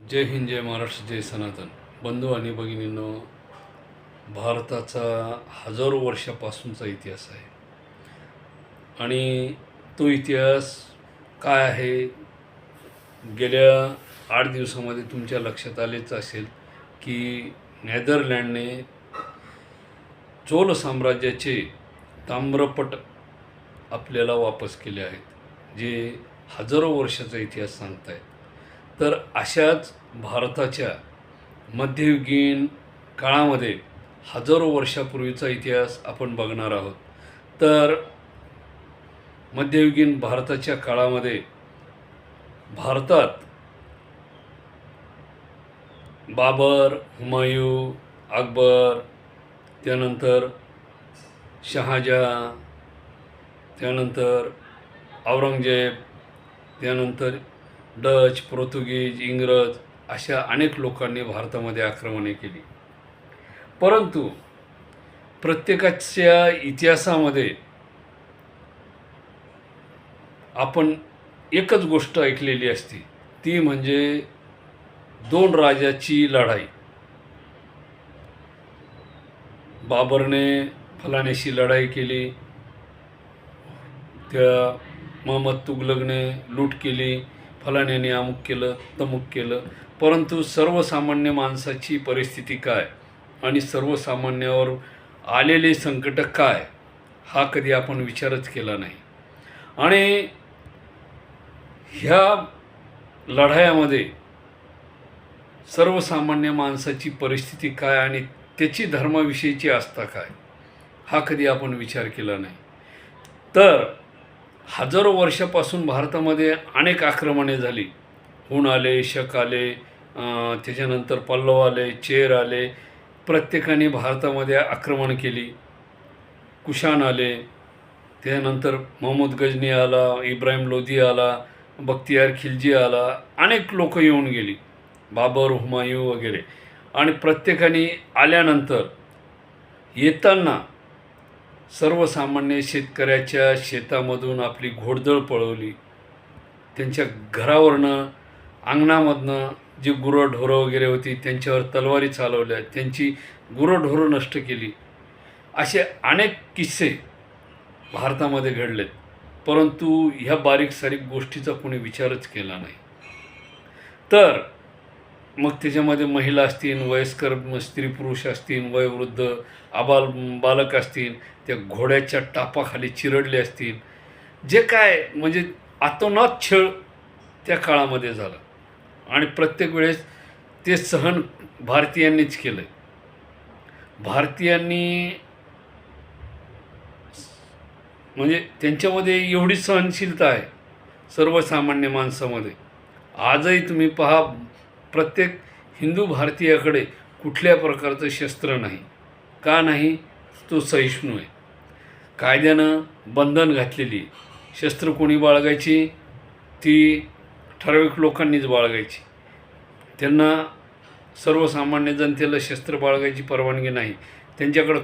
जय हिंद, जय महाराष्ट्र, जय सनातन. बंधू आणि भगिनींनो, भारताचा हजारो वर्षापासूनचा इतिहास आहे आणि तो इतिहास काय आहे गेल्या 8 दिवसामध्ये तुमच्या लक्षात आलेच असेल की नेदरलँडने चोल साम्राज्याचे ताम्रपट आपल्याला वापस केले आहेत, जे हजारो वर्षाचा इतिहास सांगत आहेत. तर अशाच भारताच्या मध्ययुगीन काळामध्ये हजारो वर्षापूर्वीचा इतिहास आपण बघणार आहोत. तर मध्ययुगीन भारताच्या काळामध्ये भारतात बाबर, हुमायूं, अकबर, त्यानंतर शहाजहां, त्यानंतर औरंगजेब, त्यानंतर डच, पोर्तुगीज, इंग्रज अशा अनेक लोकांनी भारतामध्ये आक्रमणे केली. परंतु प्रत्येकाच्या इतिहासामध्ये आपण एकच गोष्ट ऐकलेली असते, ती म्हणजे दोन राजाची लढाई. बाबरने फलाण्याशी लढाई केली, त्या मोहम्मद तुघलकने लूट केली, फलाण्याने अमुक केलं तमुक केलं. परंतु सर्वसामान्य माणसाची परिस्थिती काय आणि सर्वसामान्यावर आलेले संकट काय, हा कधी आपण विचारच केला नाही. आणि ह्या लढायामध्ये सर्वसामान्य माणसाची परिस्थिती काय आणि त्याची धर्माविषयीची आस्था काय, हा कधी आपण विचार केला नाही. तर हजारो वर्षापासून भारतामध्ये अनेक आक्रमणे झाली. हुण आले, शक आले, त्याच्यानंतर पल्लव आले, चेर आले. प्रत्येकाने भारतामध्ये आक्रमण केली. कुशाण आले, त्यानंतर मोहम्मद गजनी आला, इब्राहिम लोधी आला, बख्तियार खिलजी आला, अनेक लोक येऊन गेली, बाबर, हुमायूं वगैरे. आणि प्रत्येकाने आल्यानंतर येताना सर्वसामान्य शेतकऱ्याच्या शेतामधून आपली घोडदळ पळवली. त्यांच्या घरावरनं, अंगणामधनं जी गुरंढोरं वगैरे होती त्यांच्यावर तलवारी चालवल्या, त्यांची गुरंढोरं नष्ट केली. असे अनेक किस्से भारतामध्ये घडलेत. परंतु ह्या बारीक सारीक गोष्टीचा कोणी विचारच केला नाही. तर मग त्याच्यामध्ये महिला असतील, वयस्कर स्त्री पुरुष असतील, वयोवृद्ध बालक असतील, त्या घोड्याच्या टापाखाली चिरडले असतील. जे काय म्हणजे अतोनात छळ त्या काळामध्ये झाला आणि प्रत्येक वेळेस ते सहन भारतीयांनीच केलं. भारतीयांनी म्हणजे त्यांच्यामध्ये एवढी सहनशीलता आहे सर्वसामान्य माणसामध्ये. आजही तुम्ही पहा, प्रत्येक हिंदू भारतीयाकडे कुठल्या प्रकारचं शस्त्र नाही. का नाही? तो सहिष्णू आहे. कायद्यानं बंधन घातलेली. शस्त्र कोणी बाळगायची? ती ठराविक लोकांनीच बाळगायची. त्यांना सर्वसामान्य जनतेला शस्त्र बाळगायची परवानगी नाही. त्यांच्याकडं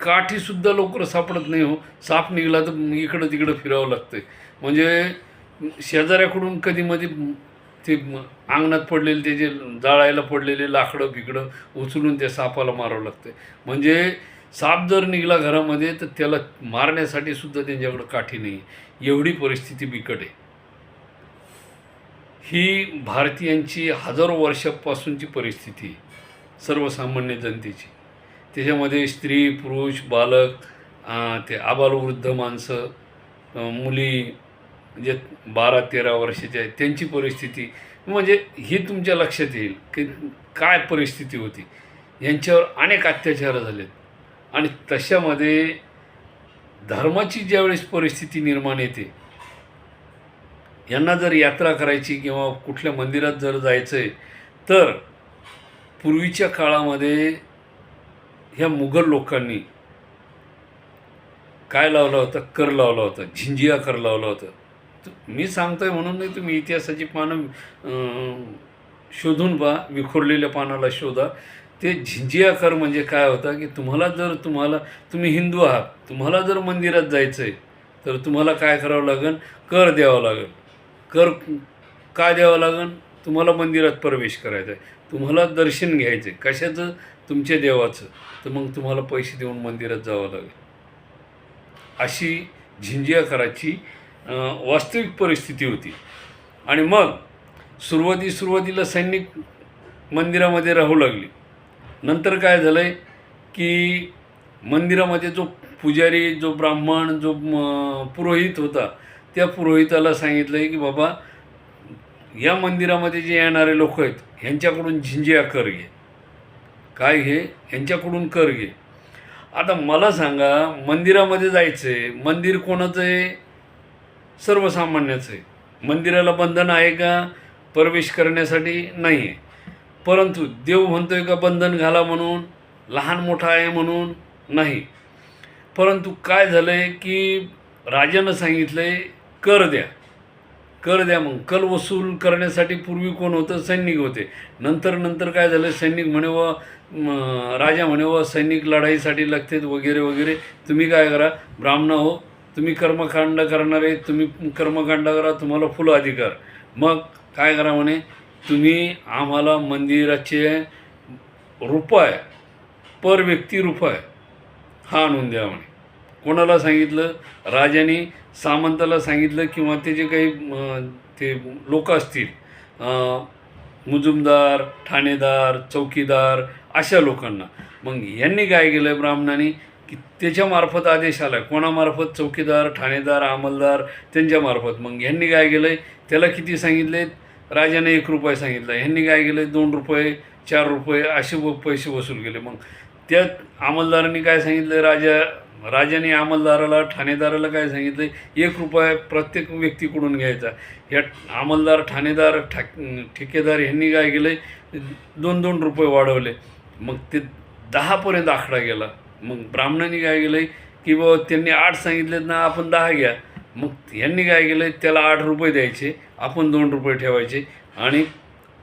काठीसुद्धा लवकर सापडत नाही. हो, साप निघाला तर इकडं तिकडं फिरावं लागतं. म्हणजे शेजाऱ्याकडून कधीमध्ये ते अंगणात पडलेले, त्याचे जाळायला पडलेले लाकडं बिकडं उचलून त्या सापाला मारावं लागतं. म्हणजे साप जर निघाला घरामध्ये तर त्याला मारण्यासाठी सुद्धा त्यांच्याकडं काठी नाही. एवढी परिस्थिती बिकट आहे. ही भारतीयांची हजारो वर्षापासूनची परिस्थिती आहे, सर्वसामान्य जनतेची. त्याच्यामध्ये स्त्री, पुरुष, बालक, ते आबालवृद्ध माणसं, मुली जे 12-13 वर्षाचे आहेत त्यांची परिस्थिती, म्हणजे ही तुमच्या लक्षात येईल की काय परिस्थिती होती. यांच्यावर अनेक अत्याचार झालेत. आणि तशामध्ये धर्माची ज्यावेळेस परिस्थिती निर्माण येते, यांना जर यात्रा करायची किंवा कुठल्या मंदिरात जर जायचं आहे, तर पूर्वीच्या काळामध्ये ह्या मुघल लोकांनी काय लावला होता? कर लावला होता, झिंजिया कर लावला होता. मी सांगतोय म्हणून नाही, तुम्ही इतिहासाची पानं शोधून पहा, विखुरलेल्या पानाला शोधा. ते झिंजिया कर म्हणजे काय होता की तुम्ही हिंदू आहात, तुम्हाला जर मंदिरात जायचं आहे तर तुम्हाला काय करावं लागेल? कर द्यावं लागेल. कर का द्यावं लागेल? तुम्हाला मंदिरात प्रवेश करायचा आहे, तुम्हाला दर्शन घ्यायचं आहे कशाचं, तुमच्या देवाचं, तर मग तुम्हाला पैसे देऊन मंदिरात जावं लागेल. अशी झिंजियाकराची वास्तविक परिस्थिती होती. आणि मग सुरुवातीला सैनिक मंदिरामध्ये राहू लागली. नंतर काय झालं आहे की मंदिरामध्ये जो पुजारी, जो ब्राह्मण, जो पुरोहित होता, त्या पुरोहिताला सांगितलं आहे की बाबा या मंदिरामध्ये जे येणारे लोक आहेत ह्यांच्याकडून झिंजिया कर घे. काय घे? ह्यांच्याकडून कर घे. आता मला सांगा, मंदिरामध्ये जायचं आहे, मंदिर कोणाचं आहे? सर्वसामान्याचं आहे. मंदिराला बंधन आहे का प्रवेश करण्यासाठी? नाही आहे. परंतु देव म्हणतोय का बंधन घाला म्हणून, लहान मोठा आहे म्हणून? नाही. परंतु काय झालं आहे की राजानं सांगितलं आहे कर द्या, कर द्या. मग कर वसूल करण्यासाठी पूर्वी कोण होतं? सैनिक होते. नंतर काय झालं, सैनिक म्हणे व राजा म्हणे व सैनिक लढाईसाठी लागतात वगैरे वगैरे, तुम्ही काय करा, ब्राह्मण हो, तुम्ही कर्मकांड करणारे, तुम्ही कर्मकांड करा, तुम्हाला फुल अधिकार. मग काय करा म्हणे, तुम्ही आम्हाला मंदिराचे रुपये, पर व्यक्ती रुपये हा आणून द्या म्हणे. कोणाला सांगितलं? राजाने सामंताला सांगितलं, किंवा ते जे काही ते लोक असतील, मुजुमदार, ठाणेदार, चौकीदार, अशा लोकांना. मग यांनी काय केलं ब्राह्मणाने की त्याच्यामार्फत आदेश आला. कोणामार्फत? चौकीदार, ठाणेदार, अंमलदार, त्यांच्यामार्फत. मग ह्यांनी काय केलं आहे, त्याला किती सांगितले? राजाने 1 रुपया सांगितला. ह्यांनी काय केलं, 2 रुपये, 4 रुपये असे पैसे वसूल केले. मग त्या अंमलदारांनी काय सांगितलं, राजाने अंमलदाराला, ठाणेदाराला काय सांगितलं, 1 रुपया प्रत्येक व्यक्तीकडून घ्यायचा. ह्या अंमलदार, ठाणेदार, ठेकेदार ह्यांनी काय केलं, 2-2 रुपये वाढवले. मग ते 10पर्यंत आकडा गेला. मग ब्राह्मणांनी काय केलं की बाबा त्यांनी 8 सांगितलेत ना, आपण 10 घ्या. मग यांनी काय केलं, त्याला 8 रुपये द्यायचे, आपण 2 रुपये ठेवायचे, आणि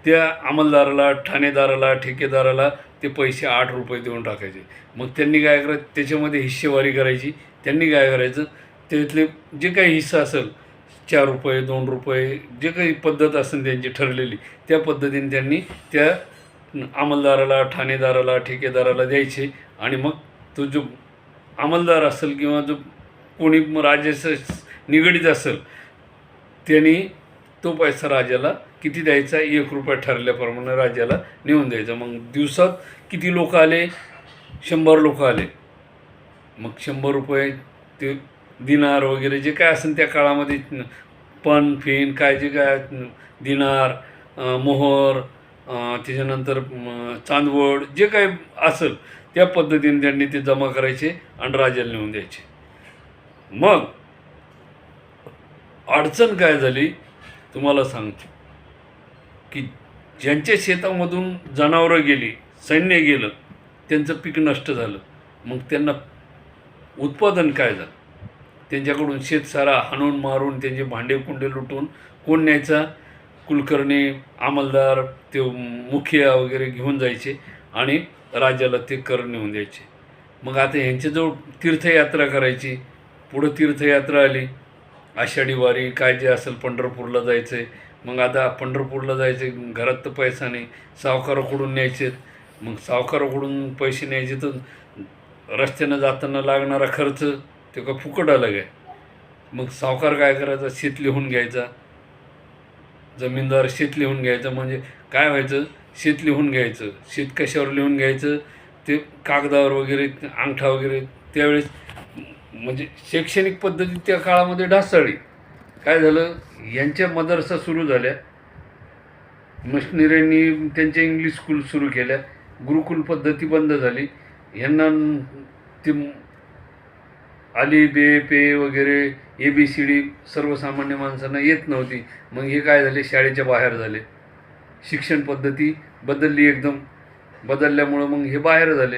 त्या अंमलदाराला, ठाणेदाराला, ठेकेदाराला ते पैसे 8 रुपये देऊन टाकायचे. मग त्यांनी काय करायचं, त्याच्यामध्ये हिस्सेवारी करायची. त्यांनी काय करायचं, त्यातले जे काही हिस्सा असेल, 4 रुपये, 2 रुपये, जे काही पद्धत असेल त्यांची ठरलेली, त्या पद्धतीने त्यांनी त्या अंमलदाराला, ठाणेदाराला, ठेकेदाराला द्यायचे. आणि मग तो जो अंमलदार असेल किंवा जो कोणी राजाचं निगडीत असेल, त्यांनी तो पैसा राजाला किती द्यायचा, 1 रुपया ठरल्याप्रमाणे राजाला नेऊन द्यायचा. मग दिवसात किती लोक आले? 100 लोक आले. मग 100 रुपये ते दिनार वगैरे जे काय असेल त्या काळामध्ये, पण फिन काय जे काय, दिनार, मोहर, त्याच्यानंतर चांदवड, जे काय असेल त्या पद्धतीने त्यांनी ते जमा करायचे आणि राजाला नेऊन द्यायचे. मग अडचण काय झाली तुम्हाला सांगतो, की ज्यांच्या शेतामधून जनावरं गेली, सैन्य गेलं, त्यांचं पीक नष्ट झालं. मग त्यांना उत्पादन काय झालं? त्यांच्याकडून शेतसारा हाणून मारून त्यांचे भांडे कुंडे लुटून कोण न्यायचा? कुलकर्णी, अंमलदार, ते मुखिया वगैरे घेऊन जायचे आणि राजाला ते कर नेऊन द्यायचे. मग आता ह्यांच्याजवळ तीर्थयात्रा करायची. पुढं तीर्थयात्रा आली, आषाढी वारी काय जे असेल, पंढरपूरला जायचं आहे. मग आता पंढरपूरला जायचे, घरात तर पैसा नाही, सावकाराकडून न्यायचे. मग सावकाराकडून पैसे न्यायचे, तर रस्त्यानं जाताना लागणारा खर्च ते का फुकट आला काय? मग सावकार काय करायचा, शेत लिहून घ्यायचा. जमीनदार शेत लिहून घ्यायचा. म्हणजे काय व्हायचं, शेत लिहून घ्यायचं. शेत कशावर लिहून घ्यायचं, ते कागदावर वगैरे, अंगठा वगैरे. त्यावेळेस म्हणजे शैक्षणिक पद्धती त्या काळामध्ये ढासळली. काय झालं, यांच्या मदरसा सुरू झाल्या, मिशनरींनी त्यांच्या इंग्लिश स्कूल सुरू केल्या, गुरुकुल पद्धती बंद झाली. यांना ते आली बे पे वगैरे ABCD सर्वसामान्य माणसांना येत नव्हती. मग हे काय झाले, शाळेच्या बाहेर झाले. शिक्षण पद्धती बदलली, एकदम बदलल्यामुळं मग हे बाहेर झाले.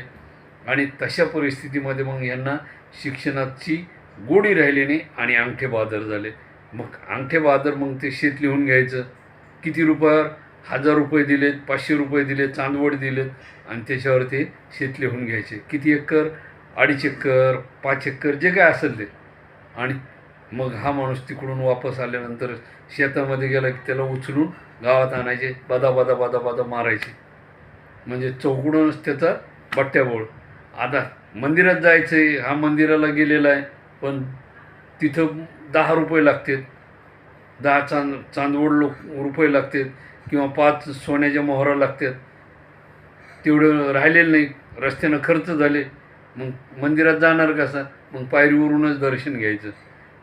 आणि तशा परिस्थितीमध्ये मग यांना शिक्षणाची गोडी राहिली नाही आणि अंगठे बहादर झाले. मग अंगठे बहादर, मग ते शेत लिहून घ्यायचं. किती रुपयावर? 1000 रुपये दिलेत, 500 रुपये दिलेत, चांदवड दिलेत, आणि त्याच्यावर ते शेत लिहून घ्यायचे. किती एकर? 2.5 एकर, 5 एकर, जे काय असेल ते. आणि मग हा माणूस तिकडून वापस आल्यानंतर शेतामध्ये गेला की त्याला उचलून गावात आणायचे, बादा बादा बादा बादा मारायचे, म्हणजे चौकडूनच त्याचा बट्ट्याबोळ. आता मंदिरात जायचं आहे, हा मंदिराला गेलेला आहे, पण तिथं 10 रुपये लागतात, 10 चांदवड रुपये लागतात, किंवा 5 सोन्याच्या मोहरा लागतात. तेवढं राहिलेलं नाही, रस्त्यानं खर्च झाले. मग मंदिरात जाणार कसा? मग पायरीवरूनच दर्शन घ्यायचं.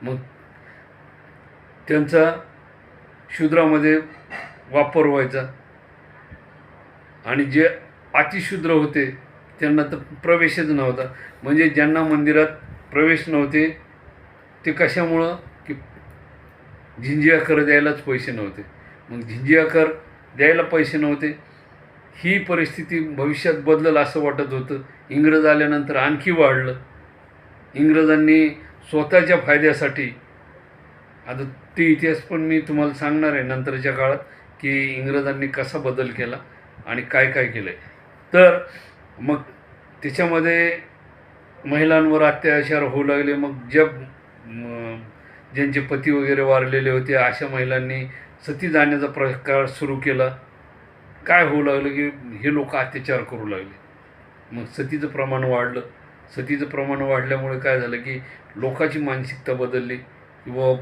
मग त्यांचा शूद्रामध्ये वापर व्हायचा, आणि जे अतिशूद्र होते त्यांना तर प्रवेशच नव्हता. म्हणजे ज्यांना मंदिरात प्रवेश नव्हते ते कशामुळं? की झिंजिया कर द्यायलाच पैसे नव्हते. मग झिंजिया कर द्यायला पैसे नव्हते. ही परिस्थिती भविष्यात बदलल असं वाटत होतं. इंग्रज आल्यानंतर आणखी वाढलं. इंग्रजांनी स्वतःच्या फायद्यासाठी, आता ते इतिहास पण मी तुम्हाला सांगणार आहे नंतरच्या काळात, की इंग्रजांनी कसा बदल केला आणि काय काय केलं आहे. तर मग त्याच्यामध्ये महिलांवर अत्याचार होऊ लागले. मग ज्यांचे पती वगैरे वारलेले होते अशा महिलांनी सती जाण्याचा प्रकार सुरू केला. काय होऊ लागलं की हे लोक अत्याचार करू लागले. मग सतीचं प्रमाण वाढलं. सतीचं प्रमाण वाढल्यामुळे काय झालं की लोकांची मानसिकता बदलली, किंवा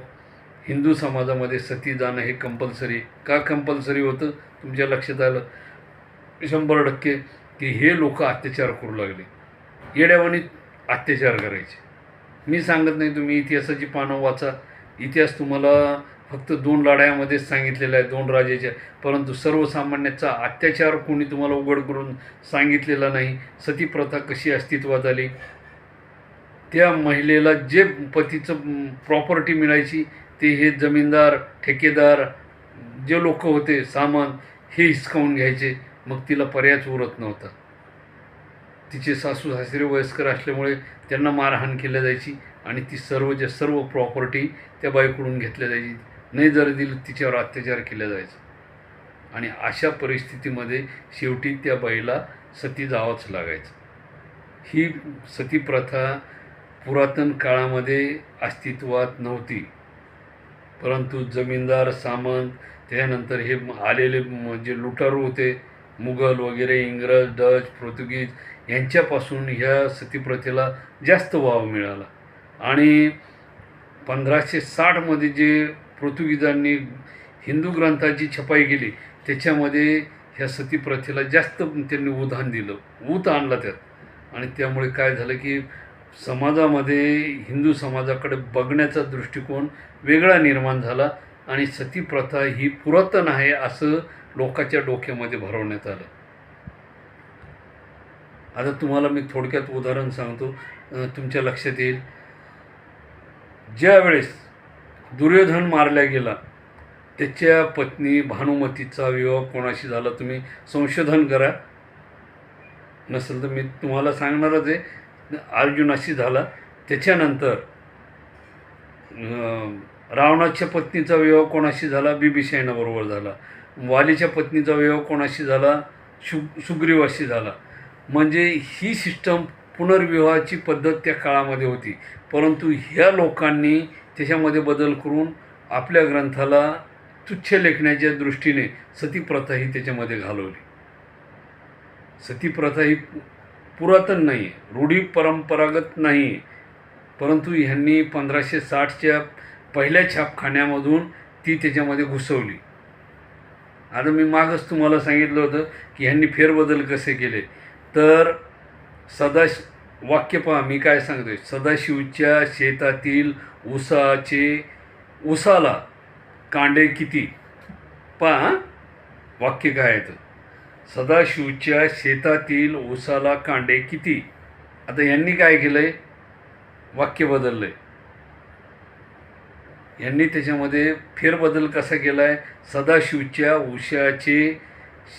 हिंदू समाजामध्ये सती जाणं हे कंपल्सरी. का कंपल्सरी होतं? तुमच्या लक्षात आलं 100% की हे लोक अत्याचार करू लागले, येड्यावानी अत्याचार करायचे. मी सांगत नाही, तुम्ही इतिहासाची पानं वाचा. इतिहास तुम्हाला फक्त 2 लढायांमध्येच सांगितलेला आहे, 2 राजाच्या, परंतु सर्वसामान्याचा अत्याचार कोणी तुम्हाला उघड करून सांगितलेला नाही. सती प्रथा कशी अस्तित्वात आली, त्या महिलेला जे पतीचं प्रॉपर्टी मिळायची ते हे जमीनदार, ठेकेदार जे लोक होते, सामान, हे हिसकावून घ्यायचे. मग तिला पर्यायच उरत नव्हता. तिचे सासू सासरे वयस्कर असल्यामुळे त्यांना मारहाण केल्या जायची, आणि ती सर्व प्रॉपर्टी त्या बाईकडून घेतल्या जायची. नाही जर दिलं तिच्यावर अत्याचार केला जायचा. आणि अशा परिस्थितीमध्ये शेवटी त्या बाईला सती जावंच लागायचं. ही सती प्रथा पुरातन काळामध्ये अस्तित्वात नव्हती, परंतु जमीनदार, सामंत, त्यानंतर हे आलेले जे लुटारू होते, मुघल वगैरे, इंग्रज, डच, पोर्तुगीज, यांच्यापासून ह्या सतीप्रथेला जास्त वाव मिळाला. आणि 1560मध्ये जे पोर्तुगीजांनी हिंदू ग्रंथाची छपाई केली त्याच्यामध्ये ह्या सतीप्रथेला जास्त त्यांनी उधाण दिलं, ऊत आणला त्यात. आणि त्यामुळे काय झालं की समाजामध्ये हिंदू समाजाकडे बघण्याचा दृष्टिकोन वेगळा निर्माण झाला, आणि सतीप्रथा ही पुरातन आहे असं लोकांच्या डोक्यामध्ये भरवण्यात आलं. आता तुम्हाला मी थोडक्यात उदाहरण सांगतो, तुमच्या लक्षात येईल. ज्या वेळेस दुर्योधन मारला गेला, त्याच्या पत्नी भानुमतीचा विवाह कोणाशी झाला? तुम्ही संशोधन करा, नसेल तर मी तुम्हाला सांगणारच आहे. अर्जुनाशी झाला. त्याच्यानंतर रावणाच्या पत्नीचा विवाह कोणाशी झाला? बिभीषणाबरोबर झाला. वालीच्या पत्नीचा विवाह कोणाशी झाला? सुग्रीवाशी झाला. म्हणजे ही सिस्टम, पुनर्विवाहाची पद्धत त्या काळामध्ये होती. परंतु ह्या लोकांनी त्याच्यामध्ये बदल करून आपल्या ग्रंथाला तुच्छ लेखण्याच्या दृष्टीने सतीप्रथा ही त्याच्यामध्ये घालवली. सतीप्रथा ही पुरातन नाही आहे, रूढी परंपरागत नाही आहे, परंतु ह्यांनी 1560च्या पहिल्या छापखान्यामधून ती त्याच्यामध्ये घुसवली. आता मी मागच तुम्हाला सांगितलं होतं की ह्यांनी फेरबदल कसे केले. तर वाक्य पहा, मी काय सांगतोय. सदाशिवच्या शेतातील ऊसाला कांडे किती? पहा वाक्य काय आहे. सदाशिवच्या शेतातील ऊसाला कांडे किती? आता यांनी काय केलं आहे? वाक्य बदललं आहे. यांनी त्याच्यामध्ये फेरबदल कसा केला आहे? सदाशिवच्या ऊसाचे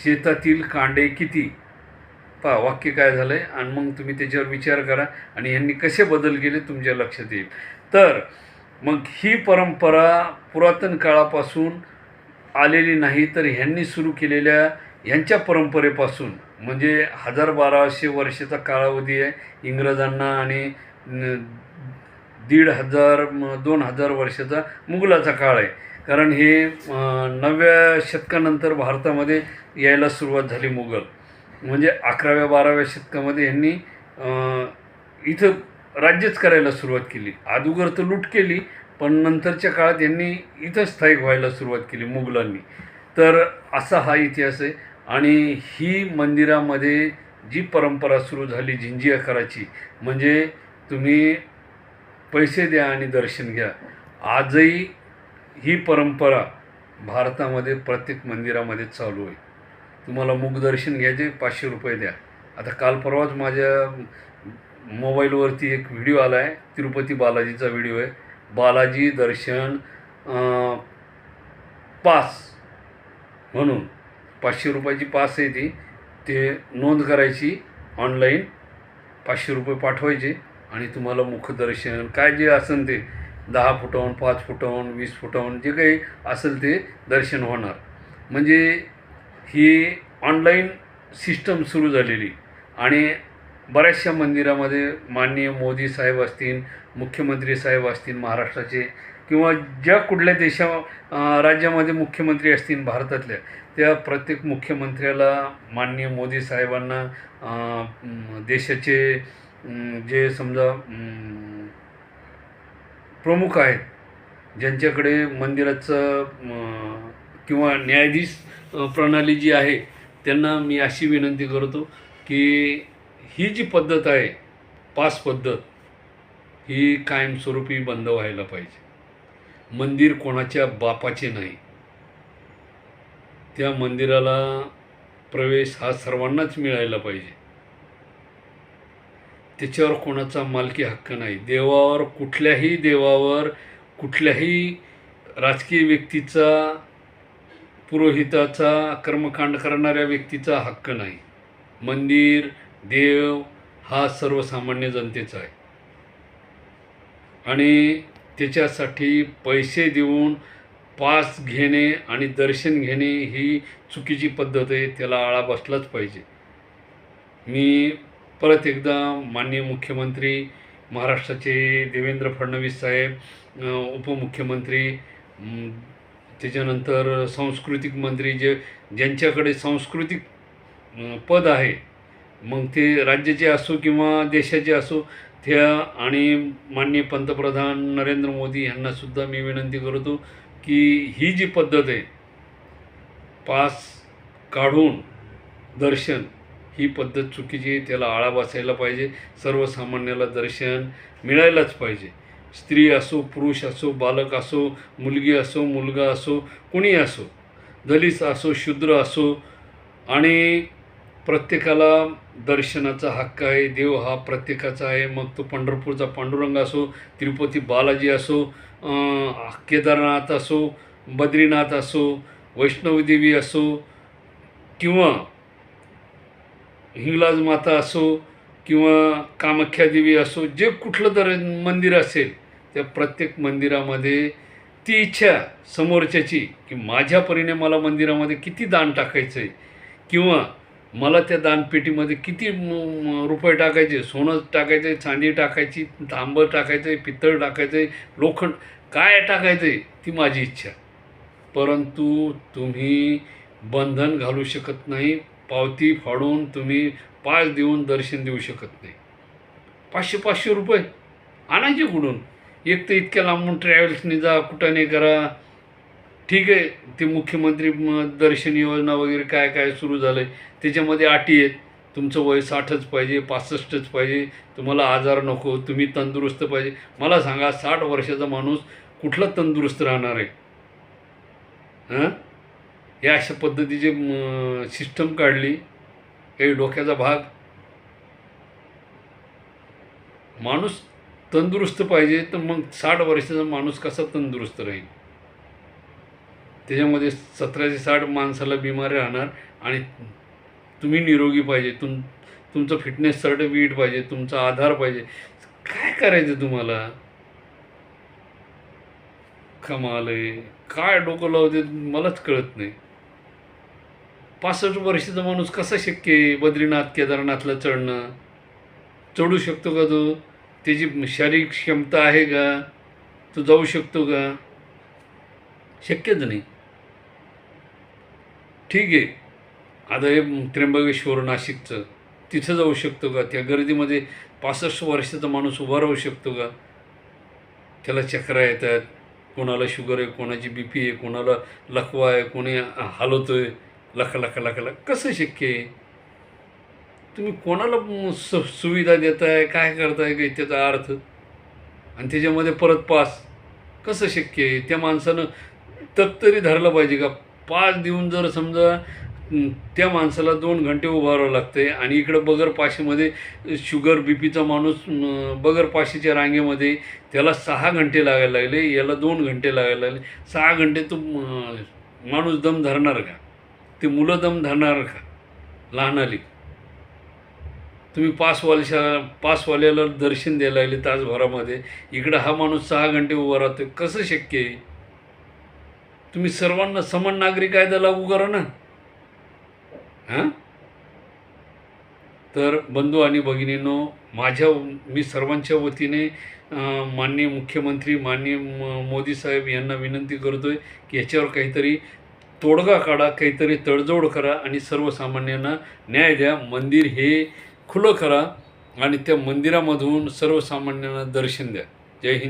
शेतातील कांडे किती? पहा वाक्य काय झालं आहे, आणि मग तुम्ही त्याच्यावर विचार करा, आणि यांनी कसे बदल केले तुमच्या लक्षात येईल. तर मग ही परंपरा पुरातन काळापासून आलेली नाही, तर ह्यांनी सुरू केलेल्या यांच्या परंपरेपासून, म्हणजे 1200 वर्षाचा कालावधी आहे इंग्रजांना, आणि 1500 2000 वर्षाचा मुघलाचा काळ आहे. कारण हे 9व्या शतकानंतर भारतामध्ये यायला सुरुवात झाली मुघल. म्हणजे 11व्या-12व्या शतकामध्ये यांनी इथं राज्यच करायला सुरुवात केली. अगोदर तर लूट केली, पण नंतरच्या काळात यांनी इथं स्थायिक व्हायला सुरुवात केली मुघलांनी. तर असा हा इतिहास आहे. आणि ही मंदिरामध्ये जी परंपरा सुरू झाली झिंजी आकाराची, म्हणजे तुम्ही पैसे द्या आणि दर्शन घ्या, आजही ही परंपरा भारतामध्ये प्रत्येक मंदिरामध्ये चालू आहे. तुम्हाला मुखदर्शन घ्यायचे, 500 रुपये द्या. आता काल परवाच माझ्या मोबाईलवरती एक व्हिडिओ आला आहे, तिरुपती बालाजीचा व्हिडिओ आहे. बालाजी दर्शन पास म्हणून 500 रुपयाची पास आहे ती. ते नोंद करायची ऑनलाईन, 500 रुपये पाठवायचे आणि तुम्हाला मुखदर्शन काय जे असेल ते 10 फुटाहून, 5 फुटाहून, 20 फुटाहून जे काही असेल ते दर्शन होणार. म्हणजे ही ऑनलाईन सिस्टम सुरू झालेली. आणि बऱ्याचशा मंदिरामध्ये माननीय मोदी साहेब असतील, मुख्यमंत्री साहेब असतील महाराष्ट्राचे, किंवा ज्या कुठल्या राज्यामध्ये मुख्यमंत्री असतील भारतातल्या, त्या प्रत्येक मुख्यमंत्र्याला माननीय मोदी साहेबांना देशाचे जे समजा प्रमुख आहेत, ज्यांच्याकडे मंदिराचं किंवा न्यायाधीश प्रणाली जी आहे, त्यांना मी अशी विनंती करतो की ही जी पद्धत आहे, पास पद्धत, ही कायमस्वरूपी बंद व्हायला पाहिजे. मंदिर कोणाच्या बापाचे नाही. त्या मंदिराला प्रवेश हा सर्वांनाच मिळायला पाहिजे. त्याच्यावर कोणाचा मालकी हक्क नाही. देवावर, कुठल्याही देवावर, कुठल्याही राजकीय व्यक्तीचा, पुरोहिताचा, कर्मकांड करणाऱ्या व्यक्तीचा हक्क नाही. मंदिर, देव हा सर्वसामान्य जनतेचा आहे. आणि त्याच्यासाठी पैसे देऊन पास घेणे आणि दर्शन घेणे ही चुकीची पद्धत आहे. त्याला आळा बसलाच पाहिजे. मी परत एकदा माननीय मुख्यमंत्री महाराष्ट्राचे देवेंद्र फडणवीस साहेब, उपमुख्यमंत्री, त्याच्यानंतर सांस्कृतिक मंत्री, ज्यांच्याकडे सांस्कृतिक पद आहे, मग ते राज्याचे असो किंवा देशाचे असो, त्या, आणि माननीय पंतप्रधान नरेंद्र मोदी यांनासुद्धा मी विनंती करतो की ही जी पद्धत आहे, पास काढून दर्शन, ही पद्धत चुकीची आहे. त्याला आळा बसायला पाहिजे. सर्वसामान्याला दर्शन मिळायलाच पाहिजे. स्त्री असो, पुरुष असो, बालक असो, मुलगी असो, मुलगा असो, कोणी असो, दलित असो, शूद्र असो, आणि प्रत्येकाला दर्शनाचा हक्क आहे. देव हा प्रत्येकाचा आहे. मग तो पंढरपूरचा पांडुरंग असो, तिरुपती बालाजी असो, केदारनाथ असो, बद्रीनाथ असो, वैष्णवदेवी असो, किंवा हिंगलाज माता असो, किंवा कामाख्या देवी असो, जे कुठलं तर मंदिर असेल, त्या प्रत्येक मंदिरामध्ये ती इच्छा समोरच्याची की माझ्या परीने मला मंदिरामध्ये किती दान टाकायचं आहे, किंवा मला त्या दानपेटीमध्ये किती रुपये टाकायचे, सोनं टाकायचं आहे, चांदी टाकायची, तांबं टाकायचं आहे, पितळ टाकायचं आहे, लोखंड काय टाकायचं आहे, ती माझी इच्छा. परंतु तुम्ही बंधन घालू शकत नाही. पावती फाडून तुम्ही पास देऊन दर्शन देऊ शकत नाही. 500-500 रुपये आणायचे कुठून? एक तर इतक्या लांबून ट्रॅव्हल्सने जा, कुठं नाही करा. ठीक आहे, ते मुख्यमंत्री दर्शन योजना वगैरे काय काय सुरू झालं आहे, त्याच्यामध्ये अटी आहेत. तुमचं वय 60च पाहिजे, 65च पाहिजे, तुम्हाला आजार नको, तुम्ही तंदुरुस्त पाहिजे. मला सांगा, 60 वर्षाचा माणूस कुठला तंदुरुस्त राहणार आहे? या अशा पद्धतीचे सिस्टम काढली, काही डोक्याचा भाग. माणूस तंदुरुस्त पाहिजे, तर मग 60 वर्षाचा माणूस कसा तंदुरुस्त राहील? त्याच्यामध्ये 17 ते 60 माणसाला बिमारी राहणार, आणि तुम्ही निरोगी पाहिजे, तुमचं फिटनेस सर्टिफिकेट पाहिजे, तुमचा आधार पाहिजे. काय करायचं तुम्हाला? कमाल आहे. काय डोकं लावते मलाच कळत नाही. 65 वर्षाचा माणूस कसा शक्य आहे बद्रीनाथ केदारनाथला चढणं? चढू शकतो का तो? त्याची शारीरिक क्षमता आहे का? तो जाऊ शकतो का? शक्यच नाही. ठीक आहे, आता हे त्र्यंबकेश्वर नाशिकचं, तिथं जाऊ शकतो का? त्या गर्दीमध्ये 65 वर्षाचा माणूस उभा राहू शकतो का? त्याला चक्रा येतात, कोणाला शुगर आहे, कोणाची बी पी आहे, कोणाला लकवा आहे, कोणी हलवतोय लख लख लख लख. कसं शक्य आहे? तुम्ही कोणाला सुविधा देताय, काय करताय काही त्याचा अर्थ? आणि त्याच्यामध्ये परत पास कसं शक्य आहे? त्या माणसानं तग तरी धरलं पाहिजे का? पास देऊन जर समजा त्या माणसाला 2 घंटे उभं राहावं लागतंय आणि इकडं बगर पाशीमध्ये शुगर बी पीचा माणूस बगर पाशीच्या रांगेमध्ये त्याला 6 घंटे लागायला लागले, याला 2 घंटे लागायला लागले. 6 घंटे तो माणूस दम धरणार का? ते मुलं दम धरणार का लहानाली? तुम्ही पासवाल्याला दर्शन द्यायला लागले तासभरामध्ये, इकडं हा माणूस 6 घंटे उभा राहतोय. कसं शक्य आहे? तुम्ही सर्वांना समान नागरी कायदा लागू करा ना. हां, तर बंधू आणि भगिनींनो, मी सर्वांच्या वतीने माननीय मुख्यमंत्री माननीय मोदी साहेब यांना विनंती करतोय की याच्यावर काहीतरी तोडगा काढा, काहीतरी तडजोड करा आणि सर्वसामान्यांना न्याय द्या. मंदिर हे खुलं करा आणि त्या मंदिरामधून सर्वसामान्यांना दर्शन द्या. जय हिंद.